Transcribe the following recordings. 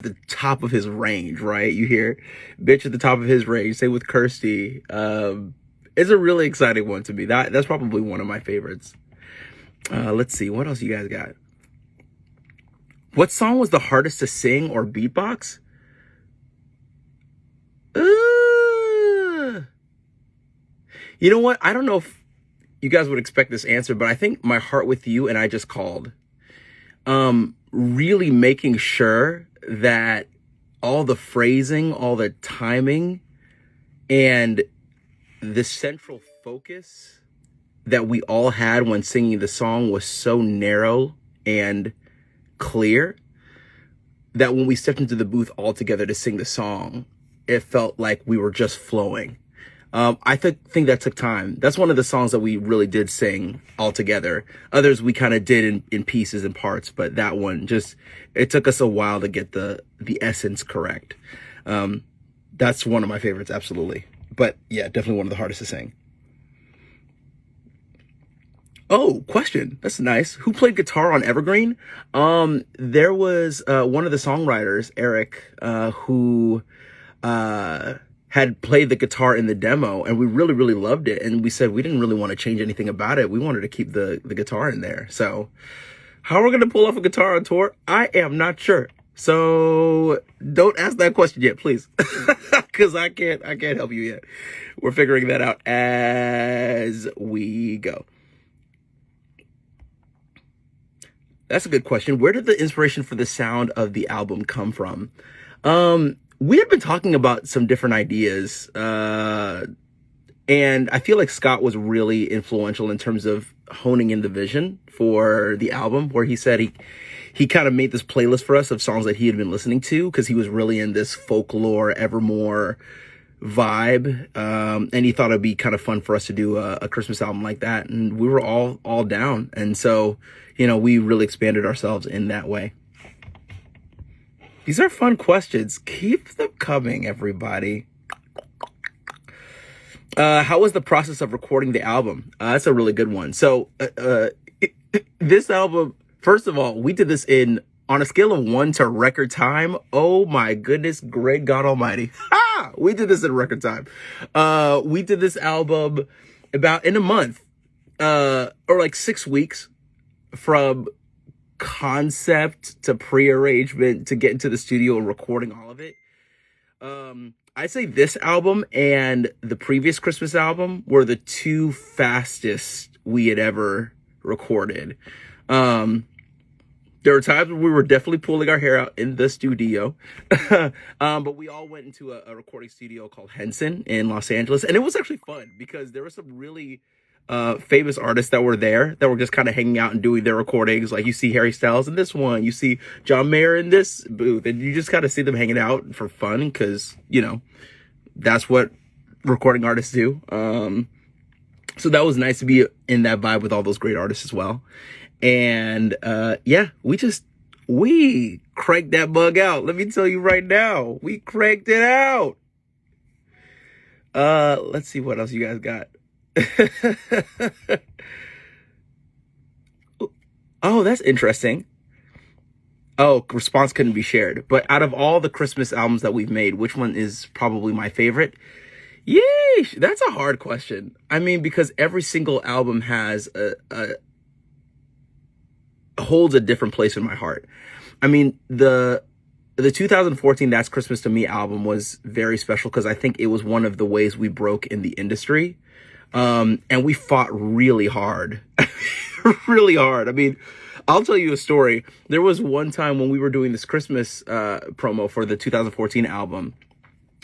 the top of his range, right? You hear bitch at the top of his range. Same with Kirsty. It's a really exciting one to me. That's probably one of my favorites. Let's see. What else you guys got? What song was the hardest to sing or beatbox? You know what? I don't know if you guys would expect this answer, but I think My Heart With You and I Just Called. Really making sure that all the phrasing, all the timing, and the central focus that we all had when singing the song was so narrow and clear that when we stepped into the booth all together to sing the song, it felt like we were just flowing. I think that took time. That's one of the songs that we really did sing all together. Others we kind of did in pieces and parts, but that one it took us a while to get the essence correct. That's one of my favorites, absolutely. But yeah, definitely one of the hardest to sing. Oh, question. That's nice. Who played guitar on Evergreen? There was one of the songwriters, Eric, who had played the guitar in the demo, and we really, really loved it. And we said we didn't really want to change anything about it. We wanted to keep the guitar in there. So how we're going to pull off a guitar on tour, I am not sure. So don't ask that question yet, please. Because I can't help you yet. We're figuring that out as we go. That's a good question. Where did the inspiration for the sound of the album come from? We had been talking about some different ideas, and I feel like Scott was really influential in terms of honing in the vision for the album, where he said he kind of made this playlist for us of songs that he had been listening to because he was really in this folklore, Evermore vibe, and he thought it'd be kind of fun for us to do a Christmas album like that, and we were all down, and so we really expanded ourselves in that way. These are fun questions. Keep them coming, everybody. How was the process of recording the album? That's a really good one. So this album, first of all, we did this on a scale of 1 to record time. Oh my goodness, great God Almighty. We did this in record time. We did this album about in a month, or like 6 weeks from concept to pre-arrangement to get into the studio and recording all of it. I'd say this album and the previous Christmas album were the two fastest we had ever recorded. There were times when we were definitely pulling our hair out in the studio, but we all went into a recording studio called Henson in Los Angeles, and it was actually fun because there were some really famous artists that were there that were just kind of hanging out and doing their recordings. Like you see Harry Styles in this one, you see John Mayer in this booth, and you just kind of see them hanging out for fun because, that's what recording artists do. So that was nice to be in that vibe with all those great artists as well. And we cranked that bug out. Let me tell you right now, we cranked it out. Let's see what else you guys got. Oh, that's interesting. Oh, response couldn't be shared. But out of all the Christmas albums that we've made, which one is probably my favorite? Yeesh, that's a hard question. I mean, because every single album has holds a different place in my heart. I mean, the 2014 That's Christmas to Me album was very special because I think it was one of the ways we broke in the industry. And we fought really hard, really hard. I mean, I'll tell you a story. There was one time when we were doing this Christmas promo for the 2014 album.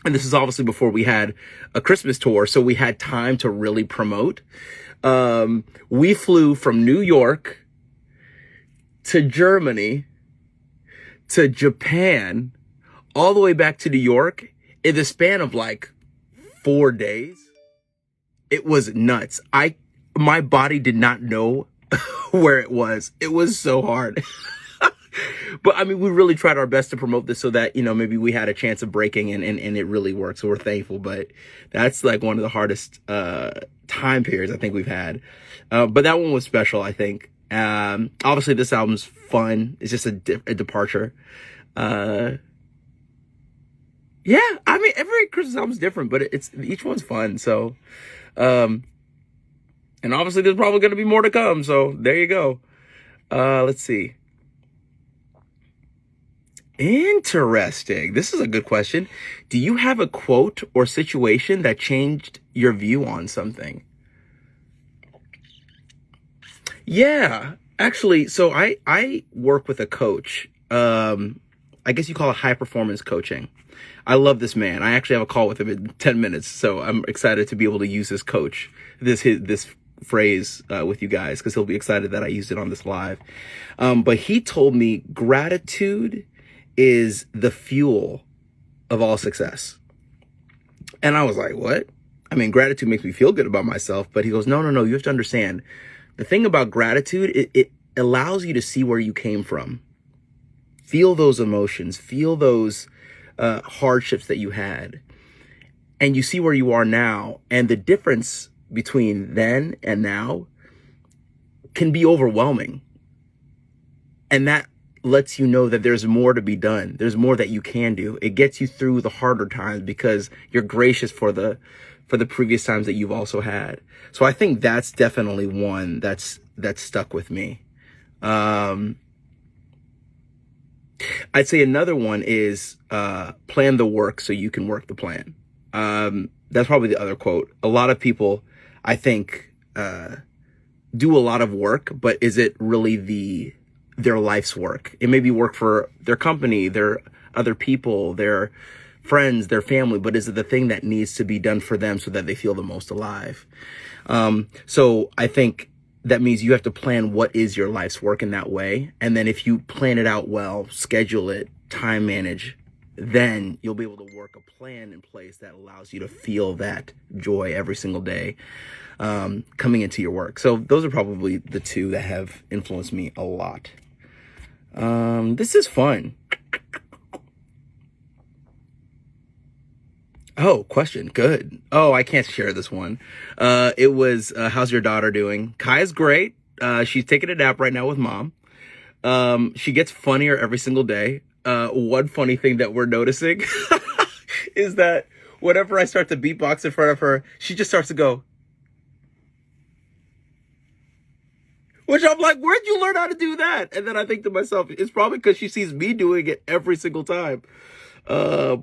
And this is obviously before we had a Christmas tour, so we had time to really promote. We flew from New York to Germany to Japan, all the way back to New York in the span of like 4 days. It was nuts. My body did not know where it was. It was so hard. But I mean, we really tried our best to promote this so that, maybe we had a chance of breaking and it really worked. So we're thankful, but that's like one of the hardest, time periods I think we've had. But that one was special, I think. Obviously this album's fun. It's just a departure. Yeah, I mean, every Christmas album's different, but it's each one's fun. So, um, and obviously there's probably going to be more to come. So there you go. Let's see. Interesting. This is a good question. Do you have a quote or situation that changed your view on something? Yeah, actually, so I work with a coach. I guess you call it high performance coaching. I love this man. I actually have a call with him in 10 minutes, so I'm excited to be able to use this coach, this phrase with you guys, because he'll be excited that I used it on this live. But he told me gratitude is the fuel of all success. And I was like, what? I mean, gratitude makes me feel good about myself. But he goes, no, no, no. You have to understand the thing about gratitude. It allows you to see where you came from, feel those emotions, feel those hardships that you had, and you see where you are now. And the difference between then and now can be overwhelming. And that lets you know that there's more to be done. There's more that you can do. It gets you through the harder times because you're gracious for the previous times that you've also had. So I think that's definitely one that's stuck with me. I'd say another one is plan the work so you can work the plan. That's probably the other quote. A lot of people, I think, do a lot of work, but is it really their life's work? It may be work for their company, their other people, their friends, their family, but is it the thing that needs to be done for them so that they feel the most alive? So I think that means you have to plan what is your life's work in that way. And then if you plan it out well, schedule it, time manage, then you'll be able to work a plan in place that allows you to feel that joy every single day coming into your work. So those are probably the two that have influenced me a lot. This is fun. Oh, question. Good. Oh, I can't share this one. It was, how's your daughter doing? Kaya's great. She's taking a nap right now with mom. She gets funnier every single day. One funny thing that we're noticing is that whenever I start to beatbox in front of her, she just starts to go, which I'm like, where'd you learn how to do that? And then I think to myself, it's probably because she sees me doing it every single time,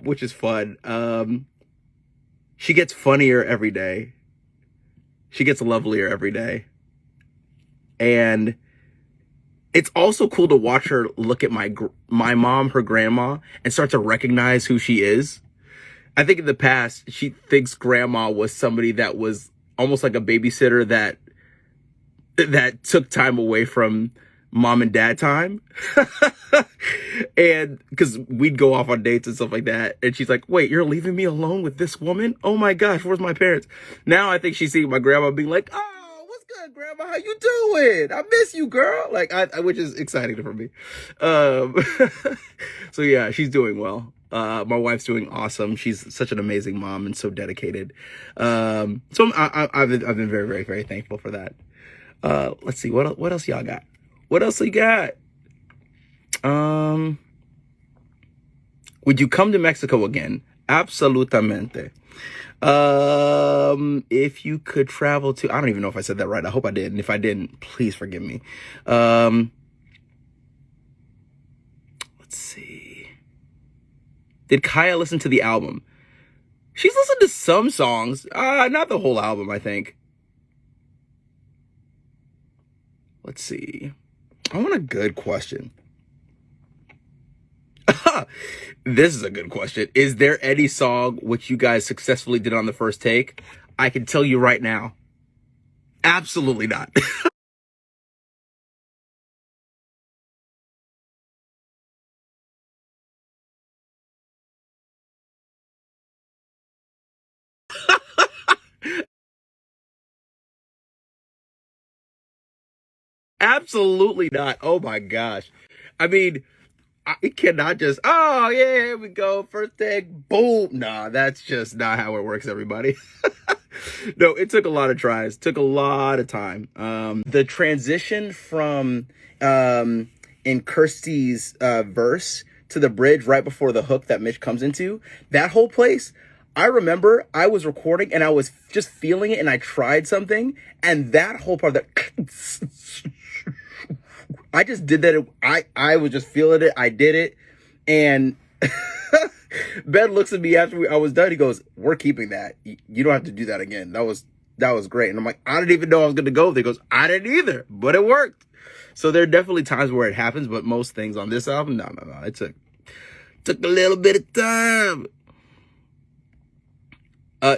which is fun. She gets funnier every day. She gets lovelier every day. And it's also cool to watch her look at my mom, her grandma, and start to recognize who she is. I think in the past, she thinks grandma was somebody that was almost like a babysitter that took time away from mom and dad time. And because we'd go off on dates and stuff like that. And she's like, wait, you're leaving me alone with this woman? Oh my gosh, where's my parents? Now I think she's seeing my grandma being like, oh, what's good, grandma? How you doing? I miss you, girl. Like, which is exciting for me. So yeah, she's doing well. My wife's doing awesome. She's such an amazing mom and so dedicated. So I've been very, very, very thankful for that. Let's see, what else y'all got? What else you got? Would you come to Mexico again? Absolutamente. If you could travel to, I don't even know if I said that right. I hope I did. And if I didn't, please forgive me. Let's see. Did Kaya listen to the album? She's listened to some songs. Not the whole album, I think. Let's see. I want a good question. This is a good question. Is there any song which you guys successfully did on the first take? I can tell you right now. Absolutely not. Absolutely not. Oh my gosh. I mean, I cannot just, oh yeah, here we go. First take, boom. Nah, that's just not how it works, everybody. No, it took a lot of tries, took a lot of time. The transition from in Kirsty's verse to the bridge right before the hook that Mitch comes into, that whole place, I remember I was recording and I was just feeling it and I tried something and that whole part that I just did that. I was just feeling it. I did it. And Ben looks at me after I was done. He goes, "We're keeping that. You don't have to do that again. That was great." And I'm like, I didn't even know I was going to go there. He goes, "I didn't either, but it worked." So there are definitely times where it happens, but most things on this album, no. It took a little bit of time.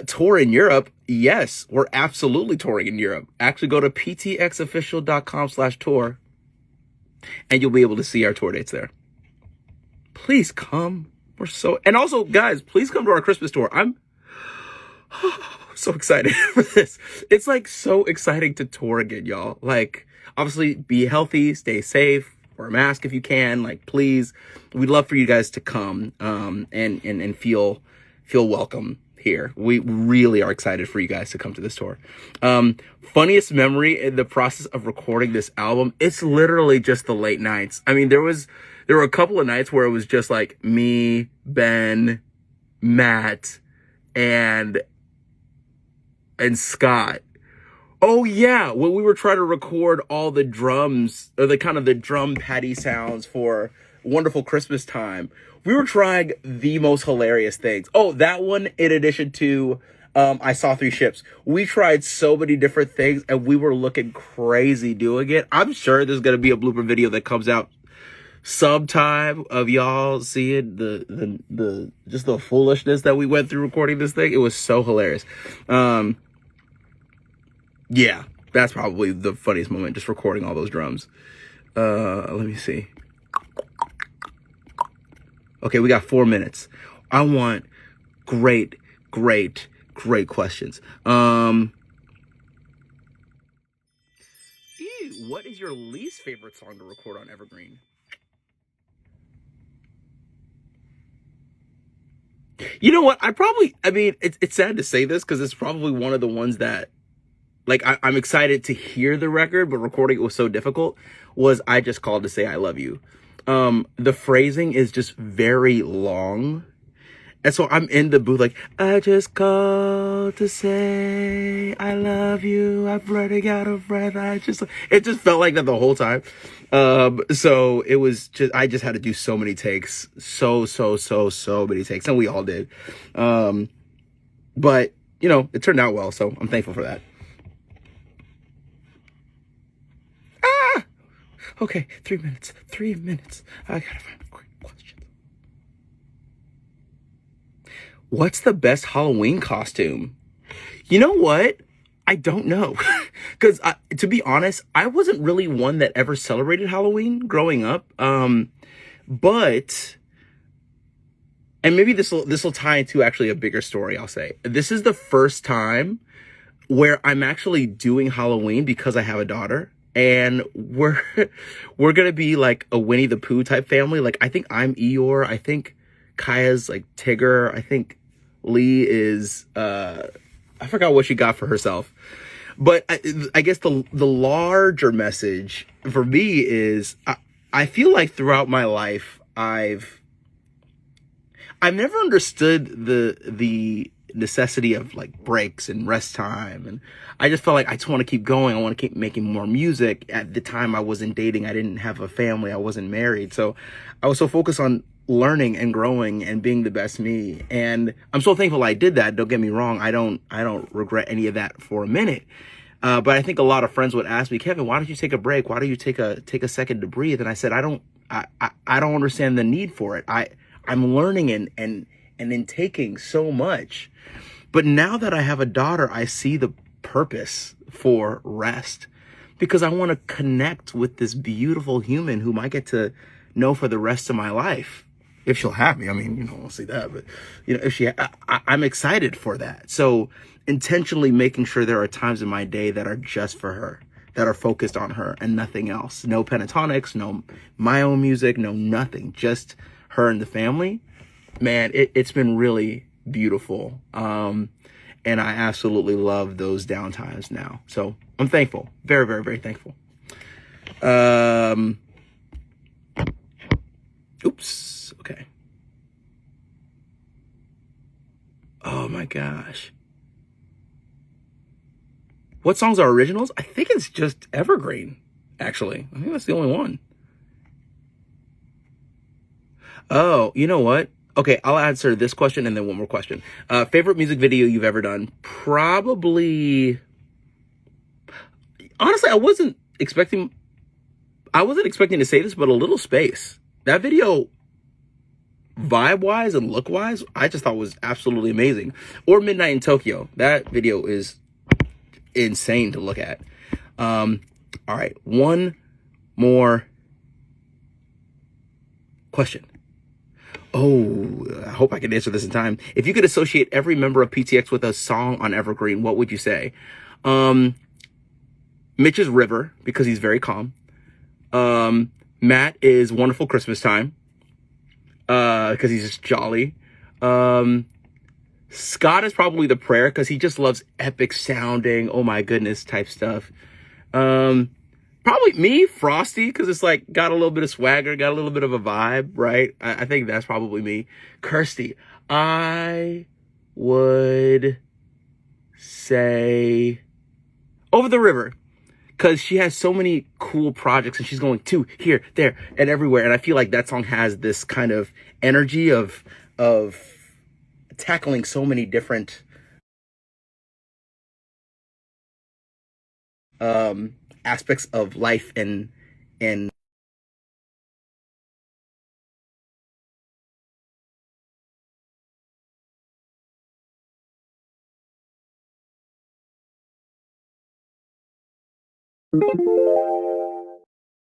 Tour in Europe. Yes, we're absolutely touring in Europe. Actually go to ptxofficial.com/tour and you'll be able to see our tour dates there. Please come. And also guys, please come to our Christmas tour. I'm so excited for this. It's like so exciting to tour again, y'all. Like, obviously be healthy, stay safe, wear a mask if you can. Like, please, we'd love for you guys to come, and feel welcome here. We really are excited for you guys to come to this tour. Funniest memory in the process of recording this album, it's literally just the late nights. I mean, there were a couple of nights where it was just like me, Ben, Matt, and Scott. Oh yeah, when we were trying to record all the drums, or the kind of the drum patty sounds for Wonderful Christmas Time, we were trying the most hilarious things. Oh, that one, in addition to I Saw Three Ships. We tried so many different things and we were looking crazy doing it. I'm sure there's going to be a blooper video that comes out sometime of y'all seeing the just the foolishness that we went through recording this thing. It was so hilarious. Yeah, that's probably the funniest moment, just recording all those drums. Let me see. Okay, we got 4 minutes. I want great questions. What is your least favorite song to record on Evergreen? You know what? I mean, it's sad to say this because it's probably one of the ones that, like, I'm excited to hear the record, but recording it was so difficult, was I Just Called to Say I Love You. The phrasing is just very long. And so I'm in the booth like, I just called to say I love you. I'm running out of breath. It just felt like that the whole time. So it was just, I just had to do so many takes. So many takes. And we all did. But, you know, it turned out well. So I'm thankful for that. Okay, 3 minutes. 3 minutes. I gotta find a great question. What's the best Halloween costume? You know what? I don't know. Because to be honest, I wasn't really one that ever celebrated Halloween growing up. But, and maybe this will tie into actually a bigger story, I'll say. This is the first time where I'm actually doing Halloween because I have a daughter. And we're gonna be like a Winnie the Pooh type family. Like, I think I'm Eeyore. I think Kaya's like Tigger. I think Lee is I forgot what she got for herself. But I guess the larger message for me is I feel like throughout my life I've never understood the necessity of like breaks and rest time, and I just felt like I just want to keep going. I want to keep making more music. At the time I wasn't dating, I didn't have a family, I wasn't married, so I was so focused on learning and growing and being the best me. And I'm so thankful I did that. Don't get me wrong, I don't regret any of that for a minute. But I think a lot of friends would ask me, Kevin, why don't you take a break? Why don't you take a second to breathe? And I said, I don't understand the need for it. I'm learning and intaking so much. But now that I have a daughter, I see the purpose for rest, because I want to connect with this beautiful human whom I get to know for the rest of my life. If she'll have me. I mean, you know, we'll see that. But, you know, if I'm excited for that. So intentionally making sure there are times in my day that are just for her, that are focused on her and nothing else. No pentatonics, no my own music, no nothing. Just her and the family. Man, it's been really beautiful. And I absolutely love those downtimes now. So I'm thankful. Very, very, very thankful. Oops. Okay. Oh my gosh. What songs are originals? I think it's just Evergreen, actually. I think that's the only one. Oh, you know what? Okay, I'll answer this question and then one more question. Favorite music video you've ever done? Probably. Honestly, I wasn't expecting to say this, but A Little Space. That video, vibe wise and look wise, I just thought was absolutely amazing. Or Midnight in Tokyo. That video is insane to look at. All right, one more question. Oh, I hope I can answer this in time. If you could associate every member of PTX with a song on Evergreen, what would you say? Mitch is River because he's very calm. Matt is Wonderful Christmas Time because he's just jolly. Scott is probably The Prayer because he just loves epic sounding, oh my goodness type stuff. Probably me, Frosty, because it's like got a little bit of swagger, got a little bit of a vibe, right? I think that's probably me. Kirsty, I would say Over the River, because she has so many cool projects and she's going to here, there, and everywhere. And I feel like that song has this kind of energy of tackling so many different aspects of life and